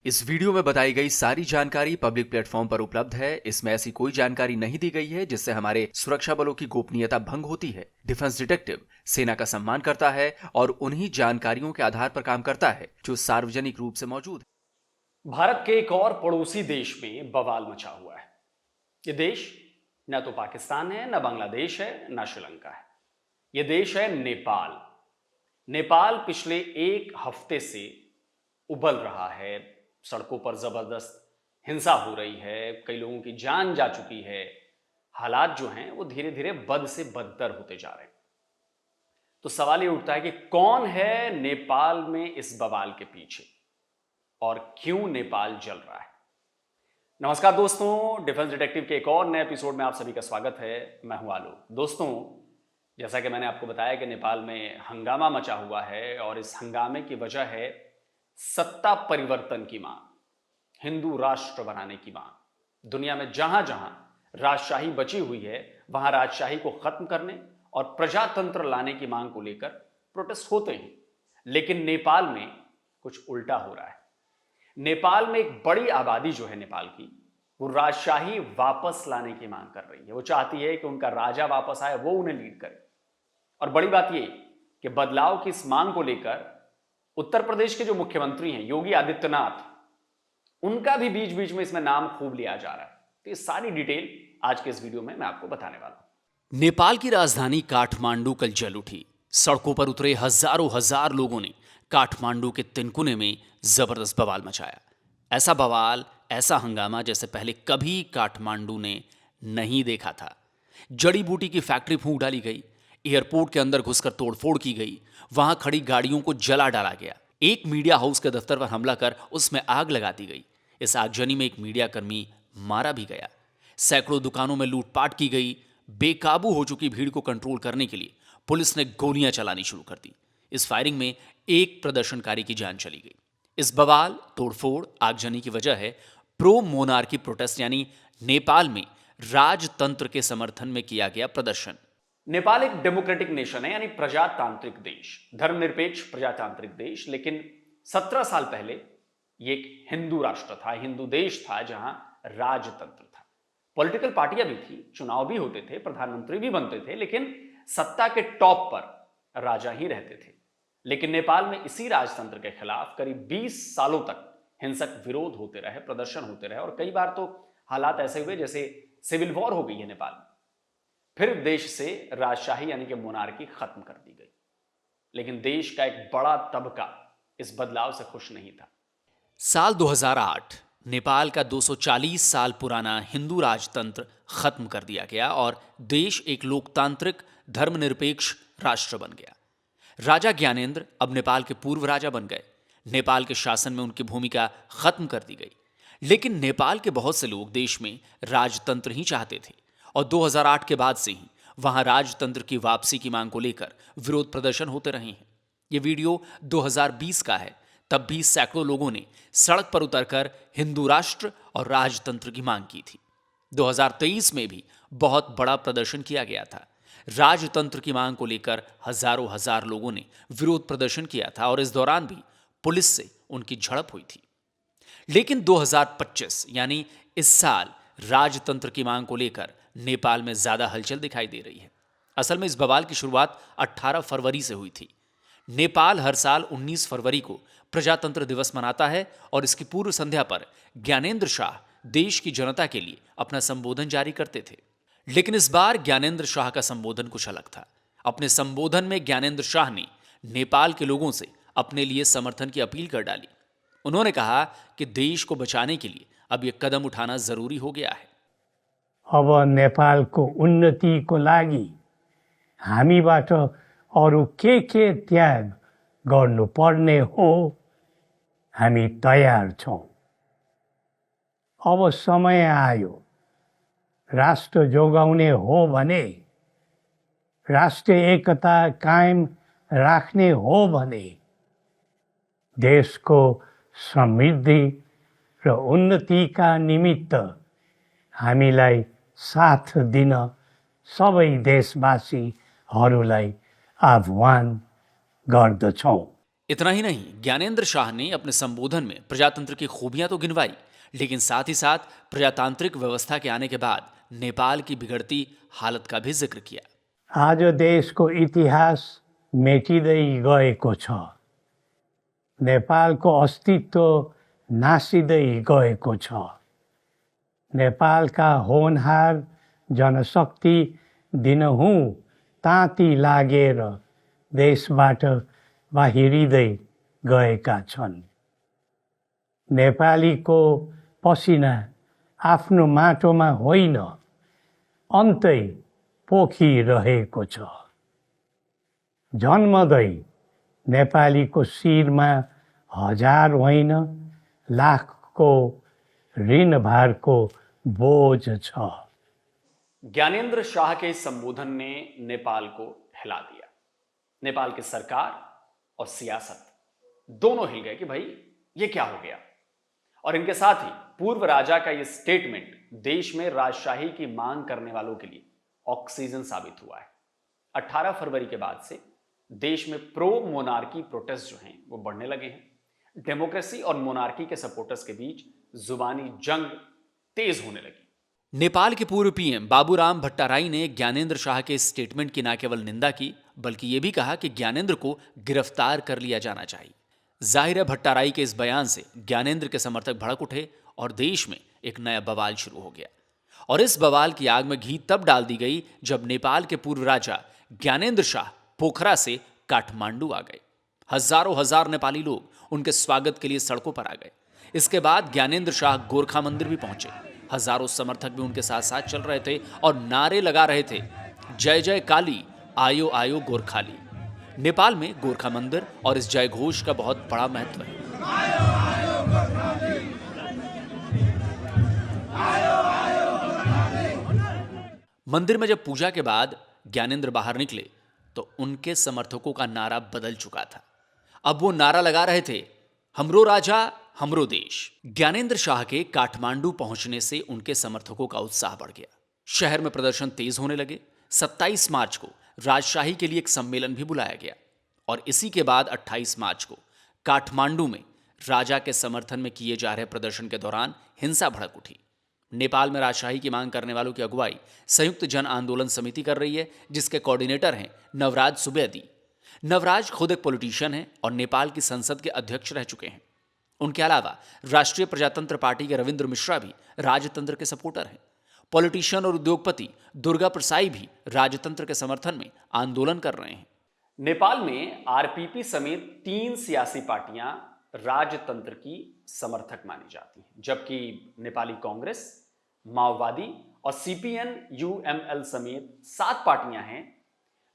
इस वीडियो में बताई गई सारी जानकारी पब्लिक प्लेटफॉर्म पर उपलब्ध है। इसमें ऐसी कोई जानकारी नहीं दी गई है जिससे हमारे सुरक्षा बलों की गोपनीयता भंग होती है। डिफेंस डिटेक्टिव सेना का सम्मान करता है और उन्हीं जानकारियों के आधार पर काम करता है जो सार्वजनिक रूप से मौजूद है। भारत के एक और पड़ोसी देश में बवाल मचा हुआ है। ये देश न तो पाकिस्तान है, न बांग्लादेश है, न श्रीलंका है। ये देश है नेपाल। नेपाल पिछले एक हफ्ते से उबल रहा है। सड़कों पर जबरदस्त हिंसा हो रही है, कई लोगों की जान जा चुकी है। हालात जो हैं वो धीरे धीरे बद से बदतर होते जा रहे हैं। तो सवाल ये उठता है कि कौन है नेपाल में इस बवाल के पीछे और क्यों नेपाल जल रहा है। नमस्कार दोस्तों, डिफेंस डिटेक्टिव के एक और नए एपिसोड में आप सभी का स्वागत है। मैं हूं आलोक। दोस्तों, जैसा कि मैंने आपको बताया कि नेपाल में हंगामा मचा हुआ है और इस हंगामे की वजह है सत्ता परिवर्तन की मांग, हिंदू राष्ट्र बनाने की मांग। दुनिया में जहां जहां राजशाही बची हुई है वहां राजशाही को खत्म करने और प्रजातंत्र लाने की मांग को लेकर प्रोटेस्ट होते हैं। लेकिन नेपाल में कुछ उल्टा हो रहा है। नेपाल में एक बड़ी आबादी जो है नेपाल की, वो राजशाही वापस लाने की मांग कर रही है। वो चाहती है कि उनका राजा वापस आए, वो उन्हें लीड करे। और बड़ी बात ये कि बदलाव की इस मांग को लेकर उत्तर प्रदेश के जो मुख्यमंत्री हैं योगी आदित्यनाथ, उनका भी बीच बीच में इसमें नाम खूब लिया जा रहा है। तो ये सारी डिटेल आज के इस वीडियो में मैं आपको बताने वाला हूं। नेपाल की राजधानी काठमांडू कल जल उठी। सड़कों पर उतरे हजारों हजार लोगों ने काठमांडू के तिनकुने में जबरदस्त बवाल मचाया। ऐसा बवाल, ऐसा हंगामा जैसे पहले कभी काठमांडू ने नहीं देखा था। जड़ी बूटी की फैक्ट्री फूंक डाली गई, एयरपोर्ट के अंदर घुसकर तोड़फोड़ की गई, वहां खड़ी गाड़ियों को जला डाला गया, एक मीडिया हाउस के दफ्तर पर हमला कर उसमें आग लगा दी गई। इस आगजनी में एक मीडिया कर्मी मारा भी गया। सैकड़ों दुकानों में लूटपाट की गई। बेकाबू हो चुकी भीड़ को कंट्रोल करने के लिए पुलिस ने गोलियां चलानी शुरू कर दी। इस फायरिंग में एक प्रदर्शनकारी की जान चली गई। इस बवाल, तोड़फोड़, आगजनी की वजह है प्रो मोनार्की प्रोटेस्ट, यानी नेपाल में राजतंत्र के समर्थन में किया गया प्रदर्शन। नेपाल एक डेमोक्रेटिक नेशन है, यानी प्रजातांत्रिक देश, धर्मनिरपेक्ष प्रजातांत्रिक देश। लेकिन 17 साल पहले ये एक हिंदू राष्ट्र था, हिंदू देश था जहां राजतंत्र था। पॉलिटिकल पार्टियां भी थी, चुनाव भी होते थे, प्रधानमंत्री भी बनते थे, लेकिन सत्ता के टॉप पर राजा ही रहते थे। लेकिन नेपाल में इसी राजतंत्र के खिलाफ करीब 20 सालों तक हिंसक विरोध होते रहे, प्रदर्शन होते रहे और कई बार तो हालात ऐसे हुए जैसे सिविल वॉर हो गई है नेपाल में। फिर देश से राजशाही यानी कि मोनार्की खत्म कर दी गई। लेकिन देश का एक बड़ा तबका इस बदलाव से खुश नहीं था। साल 2008 नेपाल का 240 साल पुराना हिंदू राजतंत्र खत्म कर दिया गया और देश एक लोकतांत्रिक धर्मनिरपेक्ष राष्ट्र बन गया। राजा ज्ञानेंद्र अब नेपाल के पूर्व राजा बन गए। नेपाल के शासन में उनकी भूमिका खत्म कर दी गई। लेकिन नेपाल के बहुत से लोग देश में राजतंत्र ही चाहते थे और 2008 के बाद से ही वहां राजतंत्र की वापसी की मांग को लेकर विरोध प्रदर्शन होते रहे हैं। यह वीडियो 2020 का है। तब भी सैकड़ों लोगों ने सड़क पर उतरकर हिंदू राष्ट्र और राजतंत्र की मांग की थी। 2023 में भी बहुत बड़ा प्रदर्शन किया गया था। राजतंत्र की मांग को लेकर हजारों हजार लोगों ने विरोध प्रदर्शन किया था और इस दौरान भी पुलिस से उनकी झड़प हुई थी। लेकिन 2025 यानी इस साल राजतंत्र की मांग को लेकर नेपाल में ज्यादा हलचल दिखाई दे रही है। असल में इस बवाल की शुरुआत 18 फरवरी से हुई थी। नेपाल हर साल 19 फरवरी को प्रजातंत्र दिवस मनाता है और इसकी पूर्व संध्या पर ज्ञानेंद्र शाह देश की जनता के लिए अपना संबोधन जारी करते थे। लेकिन इस बार ज्ञानेंद्र शाह का संबोधन कुछ अलग था। अपने संबोधन में ज्ञानेंद्र शाह ने नेपाल के लोगों से अपने लिए समर्थन की अपील कर डाली। उन्होंने कहा कि देश को बचाने के लिए अब यह कदम उठाना जरूरी हो गया है। अब नेपालको उन्नतिको लागि हामीबाट अरू के त्याग गर्नुपर्ने हो, हामी तयार छौँ। अब समय आयो, राष्ट्र जोगाउने हो भने, राष्ट्रिय एकता कायम राख्ने हो भने, देशको समृद्धि र उन्नतिका निमित्त हामीलाई साथ दिन सबै देशवासीहरूलाई आह्वान गर्दछौँ। इतना ही नहीं, ज्ञानेंद्र शाह ने अपने संबोधन में प्रजातंत्र की खूबियां तो गिनवाई, लेकिन साथ ही साथ प्रजातांत्रिक व्यवस्था के आने के बाद नेपाल की बिगड़ती हालत का भी जिक्र किया। आज देशको इतिहास मेटिँदै गएको छ। नेपालको अस्तित्व नासिँदै गएको छ। नेपालका होनहार जनशक्ति दिनहुँ ताती लागेर देशबाट बाहिरिँदै गएका छन्। नेपालीको पसिना आफ्नो माटोमा होइन, अन्तै पोखिरहेको छ। जन्मदै नेपालीको शिरमा हजार होइन, लाखको ऋणभारको बोझ छ। ज्ञानेंद्र शाह के इस संबोधन ने नेपाल को हिला दिया। नेपाल की सरकार और सियासत दोनों हिल गए कि भाई ये क्या हो गया। और इनके साथ ही पूर्व राजा का ये स्टेटमेंट देश में राजशाही की मांग करने वालों के लिए ऑक्सीजन साबित हुआ है। 18 फरवरी के बाद से देश में प्रो मोनार्की प्रोटेस्ट जो हैं वो बढ़ने लगे हैं। डेमोक्रेसी और मोनार्की के सपोर्टर्स के बीच जुबानी जंग तेज होने लगी। नेपाल के पूर्व पीएम बाबूराम भट्टाराई ने ज्ञानेंद्र शाह के इस स्टेटमेंट की न केवल निंदा की, बल्कि यह भी कहा कि ज्ञानेंद्र को गिरफ्तार कर लिया जाना चाहिए। जाहिर है, भट्टाराई के इस बयान से ज्ञानेंद्र के समर्थक भड़क उठे और देश में एक नया बवाल शुरू हो गया। और इस बवाल की आग में घी तब डाल दी गई जब नेपाल के पूर्व राजा ज्ञानेंद्र शाह पोखरा से काठमांडू आ गए। हजार नेपाली लोग उनके स्वागत के लिए सड़कों पर आ गए। इसके बाद ज्ञानेंद्र शाह गोरखा मंदिर भी पहुंचे। हजारों समर्थक भी उनके साथ साथ चल रहे थे और नारे लगा रहे थे, जय जय काली, आयो आयो गोरखाली। नेपाल में गोरखा मंदिर और इस जय घोष का बहुत बड़ा महत्व है। मंदिर में जब पूजा के बाद ज्ञानेंद्र बाहर निकले तो उनके समर्थकों का नारा बदल चुका था। अब वो नारा लगा रहे थे, हमरो राजा हमरो देश। ज्ञानेंद्र शाह के काठमांडू पहुंचने से उनके समर्थकों का उत्साह बढ़ गया। शहर में प्रदर्शन तेज होने लगे। 27 मार्च को राजशाही के लिए एक सम्मेलन भी बुलाया गया और इसी के बाद 28 मार्च को काठमांडू में राजा के समर्थन में किए जा रहे प्रदर्शन के दौरान हिंसा भड़क उठी। नेपाल में राजशाही की मांग करने वालों की अगुवाई संयुक्त जन आंदोलन समिति कर रही है, जिसके कोऑर्डिनेटर हैं नवराज सुबेदी। नवराज खुद एक पॉलिटिशियन हैं और नेपाल की संसद के अध्यक्ष रह चुके हैं। उनके अलावा राष्ट्रीय प्रजातंत्र पार्टी के रविंद्र मिश्रा भी राजतंत्र के सपोर्टर हैं। पॉलिटिशियन और उद्योगपति दुर्गा प्रसाई भी राजतंत्र के समर्थन में आंदोलन कर रहे हैं। नेपाल में आरपीपी समेत 3 सियासी पार्टियां राजतंत्र की समर्थक मानी जाती हैं, जबकि नेपाली कांग्रेस, माओवादी और सीपीएन यूएमएल समेत 7 पार्टियां हैं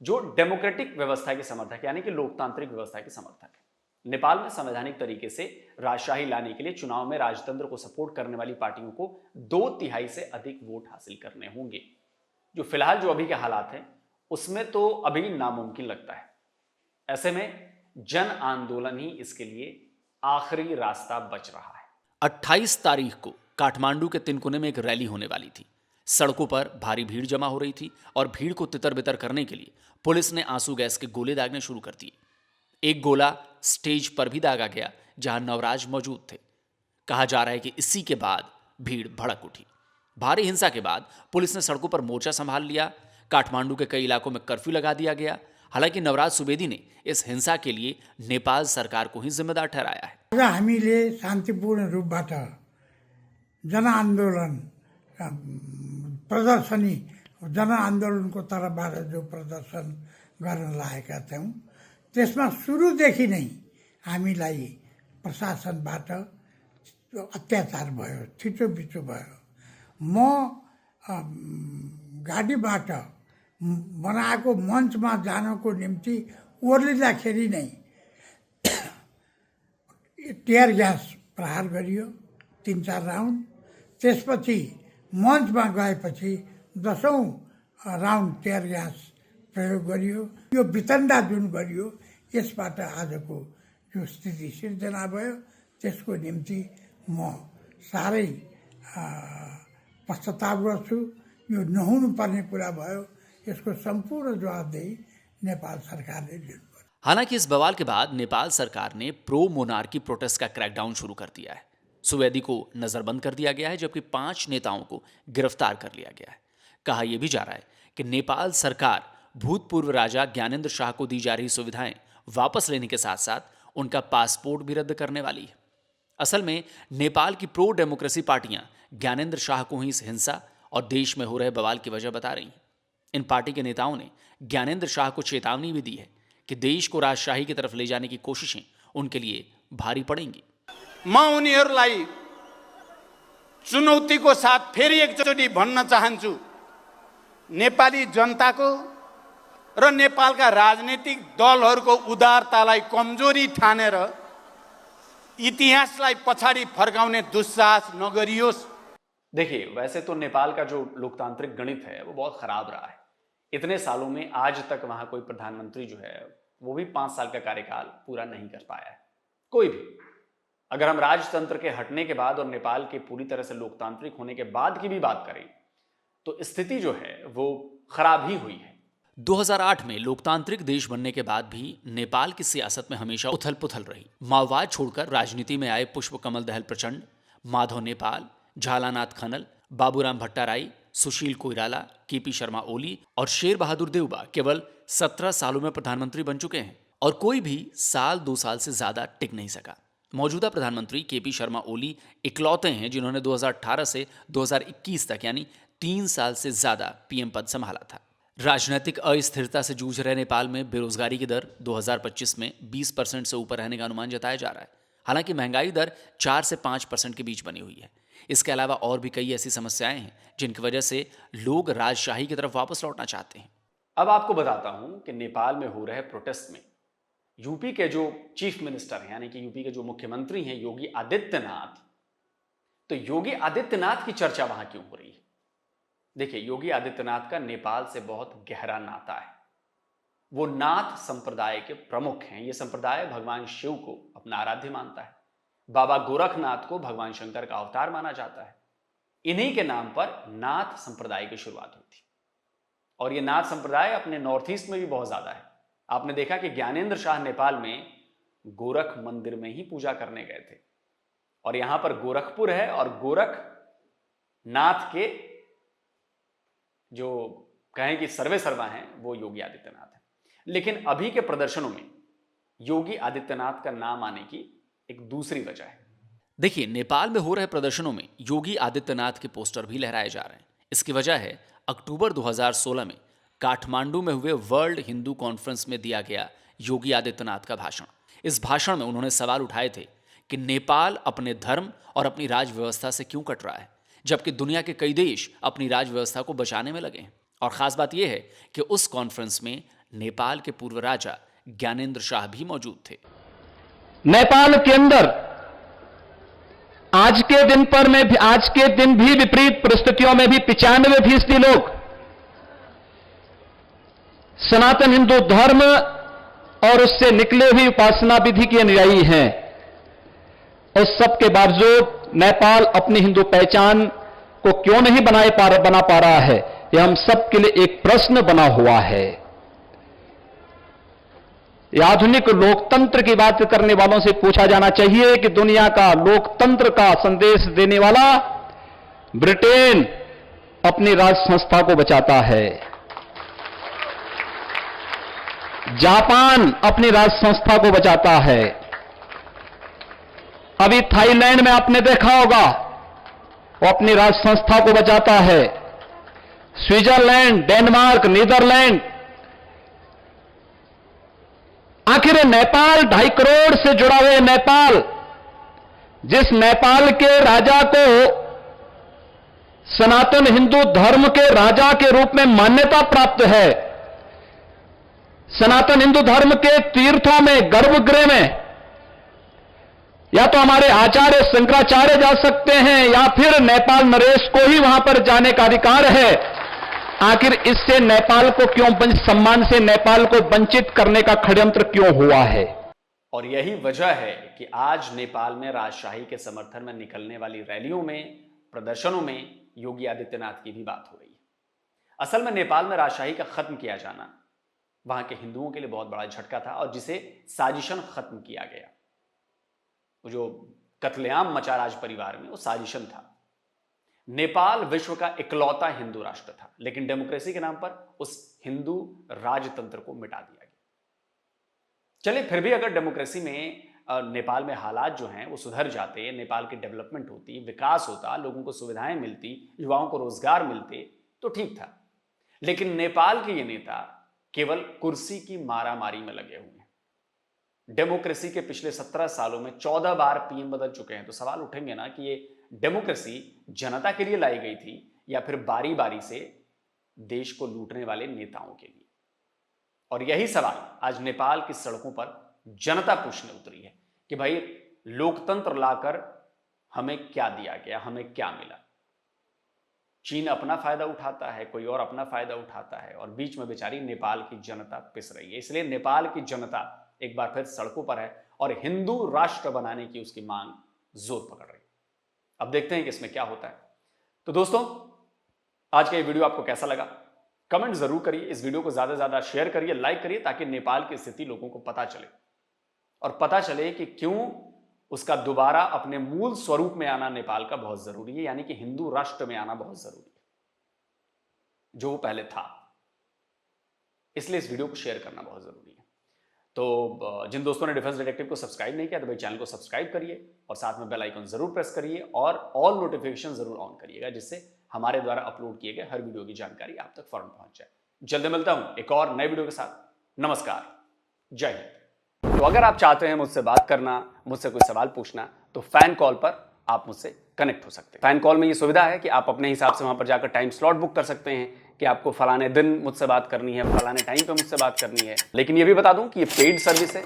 जो डेमोक्रेटिक व्यवस्था के समर्थक यानी कि लोकतांत्रिक व्यवस्था के समर्थक हैं। नेपाल में संवैधानिक तरीके से राजशाही लाने के लिए चुनाव में राजतंत्र को सपोर्ट करने वाली पार्टियों को 2/3 से अधिक वोट हासिल करने होंगे, जो फिलहाल जो अभी के हालात हैं उसमें तो अभी नामुमकिन लगता है। ऐसे में जन आंदोलन ही इसके लिए आखिरी रास्ता बच रहा है। 28 तारीख को काठमांडू के तिनकुने में एक रैली होने वाली थी। सड़कों पर भारी भीड़ जमा हो रही थी और भीड़ को तितर बितर करने के लिए पुलिस ने आंसू गैस के गोले दागने शुरू कर दिए। एक गोला स्टेज पर भी दागा गया जहां नवराज मौजूद थे। कहा जा रहा है कि इसी के बाद भीड़ भड़क उठी। भारी हिंसा के बाद पुलिस ने सड़कों पर मोर्चा संभाल लिया। काठमांडू के कई इलाकों में कर्फ्यू लगा दिया गया। हालांकि नवराज सुवेदी ने इस हिंसा के लिए नेपाल सरकार को ही जिम्मेदार ठहराया है। आज हामीले शान्तिपूर्ण रूपबाट जनआन्दोलन प्रदर्शनी जनआन्दोलनको तर्फबाट जो प्रदर्शन गर्न लागेका थियौँ त्यसमा सुरुदेखि नै हामीलाई प्रशासनबाट अत्याचार भयो, छिटोपिचो भयो। म गाडीबाट बनाएको मञ्चमा जानको निम्ति ओर्लिँदाखेरि नै टियर ग्यास प्रहार गरियो 3-4 राउन्ड। त्यसपछि मञ्चमा गएपछि 10औं राउन्ड टियर ग्यास प्रयोग गरियो। यो वितण्डा जुन गरियो यसबाट आजको जो स्थिति सिर्जना भयो त्यसको निम्ति म साह्रै पश्चाताप गर्छु। यो नहुनुपर्ने कुरा भयो। यसको सम्पूर्ण जवाबदेही नेपाल सरकारले लिनुपर्छ। हालांकि इस बवाल के बाद नेपाल सरकार ने प्रो मोनार्की प्रोटेस्ट का क्रैकडाउन शुरू कर दिया है। सुवेदी को नजरबंद कर दिया गया है, जबकि 5 नेताओं को गिरफ्तार कर लिया गया है। कहा यह भी जा रहा है कि नेपाल सरकार भूतपूर्व राजा ज्ञानेंद्र शाह को दी जा रही सुविधाएं वापस लेने के साथ साथ उनका पासपोर्ट भी रद्द करने वाली है। असल में नेपाल की प्रो डेमोक्रेसी पार्टियां ज्ञानेंद्र शाह को ही इस हिंसा और देश में हो रहे बवाल की वजह बता रही हैं। इन पार्टी के नेताओं ने ज्ञानेंद्र शाह को चेतावनी भी दी है कि देश को राजशाही की तरफ ले जाने की कोशिशें उनके लिए भारी पड़ेंगी। म उनीहरूलाई चुनौतीको साथ फेरि एकचोटि भन्न चाहन्छु, नेपाली जनताको र नेपालका राजनीतिक दलहरूको उदारतालाई कमजोरी ठानेर इतिहासलाई पछाडि फर्काउने दुस्साहस नगरियोस्। देखिए, वैसे तो नेपाल का जो लोकतांत्रिक गणित है वो बहुत खराब रहा है। इतने सालों में आज तक वहां कोई प्रधानमंत्री जो है वो भी 5 साल का कार्यकाल पूरा नहीं कर पाया है, कोई भी। अगर हम राजतंत्र के हटने के बाद और नेपाल के पूरी तरह से लोकतांत्रिक होने के बाद की भी बात करें तो स्थिति जो है वो खराब ही हुई है। 2008 में लोकतांत्रिक देश बनने के बाद भी नेपाल की सियासत में हमेशा उथल पुथल रही। माओवाद छोड़कर राजनीति में आए पुष्प कमल दहल प्रचंड, माधव नेपाल, झालानाथ खनल, बाबूराम भट्टाराई, सुशील कोइराला, केपी शर्मा ओली और शेर बहादुर देउबा केवल 17 सालों में प्रधानमंत्री बन चुके हैं और कोई भी 1-2 साल से ज्यादा टिक नहीं सका। मौजूदा प्रधानमंत्री केपी शर्मा ओली इकलौते हैं जिन्होंने 2018 से 2021 तक यानी 3 साल से ज्यादा पीएम पद संभाला था। राजनीतिक अस्थिरता से जूझ रहे नेपाल में बेरोजगारी की दर 2025 में 20% से ऊपर रहने का अनुमान जताया जा रहा है। हालांकि महंगाई दर 4 से 5% के बीच बनी हुई है। इसके अलावा और भी कई ऐसी समस्याएं हैं जिनकी वजह से लोग राजशाही की तरफ वापस लौटना चाहते हैं। अब आपको बताता हूं कि नेपाल में हो रहे प्रोटेस्ट में यूपी के जो चीफ मिनिस्टर हैं यानी कि यूपी के जो मुख्यमंत्री हैं योगी आदित्यनाथ, तो योगी आदित्यनाथ की चर्चा वहां क्यों हो रही है? देखिए, योगी आदित्यनाथ का नेपाल से बहुत गहरा नाता है। वो नाथ संप्रदाय के प्रमुख हैं। ये संप्रदाय भगवान शिव को अपना आराध्य मानता है। बाबा गोरखनाथ को भगवान शंकर का अवतार माना जाता है। इन्हीं के नाम पर नाथ संप्रदाय की शुरुआत हुई थी और ये नाथ संप्रदाय अपने नॉर्थ ईस्ट में भी बहुत ज्यादा है। आपने देखा कि ज्ञानेंद्र शाह नेपाल में गोरख मंदिर में ही पूजा करने गए थे और यहां पर गोरखपुर है और गोरखनाथ के जो कहें कि सर्वे सर्वा हैं वो योगी आदित्यनाथ है। लेकिन अभी के प्रदर्शनों में योगी आदित्यनाथ का नाम आने की एक दूसरी वजह है। देखिए, नेपाल में हो रहे प्रदर्शनों में योगी आदित्यनाथ के पोस्टर भी लहराए जा रहे हैं। इसकी वजह है अक्टूबर 2016 में काठमांडू में हुए वर्ल्ड हिंदू कॉन्फ्रेंस में दिया गया योगी आदित्यनाथ का भाषण। इस भाषण में उन्होंने सवाल उठाए थे कि नेपाल अपने धर्म और अपनी राज व्यवस्था से क्यों कट रहा है, जबकि दुनिया के कई देश अपनी राज व्यवस्था को बचाने में लगे हैं। और खास बात यह है कि उस कॉन्फ्रेंस में नेपाल के पूर्व राजा ज्ञानेंद्र शाह भी मौजूद थे। नेपाल के अंदर आज के दिन भी विपरीत परिस्थितियों में भी 95% लोग सनातन हिंदू धर्म और उससे निकले हुई उपासना विधि के अनुयायी हैं। उस सब के बावजूद नेपाल अपनी हिंदू पहचान को क्यों नहीं बना पा रहा है, यह हम सब के लिए एक प्रश्न बना हुआ है। आधुनिक लोकतंत्र की बात करने वालों से पूछा जाना चाहिए कि दुनिया का लोकतंत्र का संदेश देने वाला ब्रिटेन अपनी राज संस्था को बचाता है, जापान अपनी राज संस्था को बचाता है। अभी थाईलैंड में आपने देखा होगा वो अपनी राज संस्था को बचाता है। स्विट्जरलैंड, डेनमार्क, नीदरलैंड, आखिर नेपाल 2.5 करोड़ से जुड़ा हुआ नेपाल, जिस नेपाल के राजा को सनातन हिंदू धर्म के राजा के रूप में मान्यता प्राप्त है, सनातन हिंदू धर्म के तीर्थों में, गर्भगृह में या तो हमारे आचार्य शंकराचार्य जा सकते हैं या फिर नेपाल नरेश को ही वहां पर जाने का अधिकार है। आखिर इससे नेपाल को क्यों सम्मान से नेपाल को वंचित करने का षड्यंत्र क्यों हुआ है? और यही वजह है कि आज नेपाल में राजशाही के समर्थन में निकलने वाली रैलियों में, प्रदर्शनों में योगी आदित्यनाथ की भी बात हो रही है। असल में नेपाल में राजशाही का खत्म किया जाना वहां के हिंदुओं के लिए बहुत बड़ा झटका था और जिसे साजिशन खत्म किया गया। वो जो कत्लेआम मचा राज परिवार में, वो साजिशन था। नेपाल विश्व का इकलौता हिंदू राष्ट्र था, लेकिन डेमोक्रेसी के नाम पर उस हिंदू राजतंत्र को मिटा दिया गया। चलिए, फिर भी अगर डेमोक्रेसी में नेपाल में हालात जो हैं वो सुधर जाते, नेपाल की डेवलपमेंट होती, विकास होता, लोगों को सुविधाएं मिलती, युवाओं को रोजगार मिलते, तो ठीक था। लेकिन नेपाल के ये नेता केवल कुर्सी की मारामारी में लगे हुए हैं। डेमोक्रेसी के पिछले 17 सालों में 14 बार पीएम बदल चुके हैं, तो सवाल उठेंगे ना कि ये डेमोक्रेसी जनता के लिए लाई गई थी या फिर बारी बारी से देश को लूटने वाले नेताओं के लिए। और यही सवाल आज नेपाल की सड़कों पर जनता पूछने उतरी है कि भाई लोकतंत्र लाकर हमें क्या दिया गया, हमें क्या मिला। चीन अपना फायदा उठाता है, कोई और अपना फायदा उठाता है, और बीच में बेचारी नेपाल की जनता पिस रही है। इसलिए नेपाल की जनता एक बार फिर सड़कों पर है और हिंदू राष्ट्र बनाने की उसकी मांग जोर पकड़ रही है। अब देखते हैं कि इसमें क्या होता है। तो दोस्तों, आज का ये वीडियो आपको कैसा लगा कमेंट जरूर करिए। इस वीडियो को ज्यादा से ज्यादा शेयर करिए, लाइक करिए, ताकि नेपाल की स्थिति लोगों को पता चले और पता चले कि क्यों उसका दोबारा अपने मूल स्वरूप में आना नेपाल का बहुत जरूरी है, यानी कि हिंदू राष्ट्र में आना बहुत जरूरी है, जो वो पहले था। इसलिए इस वीडियो को शेयर करना बहुत जरूरी है। तो जिन दोस्तों ने डिफेंस डिटेक्टिव को सब्सक्राइब नहीं किया तो भाई चैनल को सब्सक्राइब करिए और साथ में बेल आइकन जरूर प्रेस करिए और ऑल नोटिफिकेशन जरूर ऑन करिएगा, जिससे हमारे द्वारा अपलोड किए गए हर वीडियो की जानकारी आप तक फौरन पहुंच जाए। जल्दी मिलता हूं एक और नए वीडियो के साथ। नमस्कार, जय हिंद। तो अगर आप चाहते हैं मुझसे बात करना, मुझसे कोई सवाल पूछना, तो फैन कॉल पर आप मुझसे कनेक्ट हो सकते हैं। फैन कॉल में ये सुविधा है कि आप अपने हिसाब से वहां पर जाकर टाइम स्लॉट बुक कर सकते हैं कि आपको फलाने दिन मुझसे बात करनी है, फलाने टाइम पे मुझसे बात करनी है। लेकिन ये भी बता दूं कि ये पेड सर्विस है,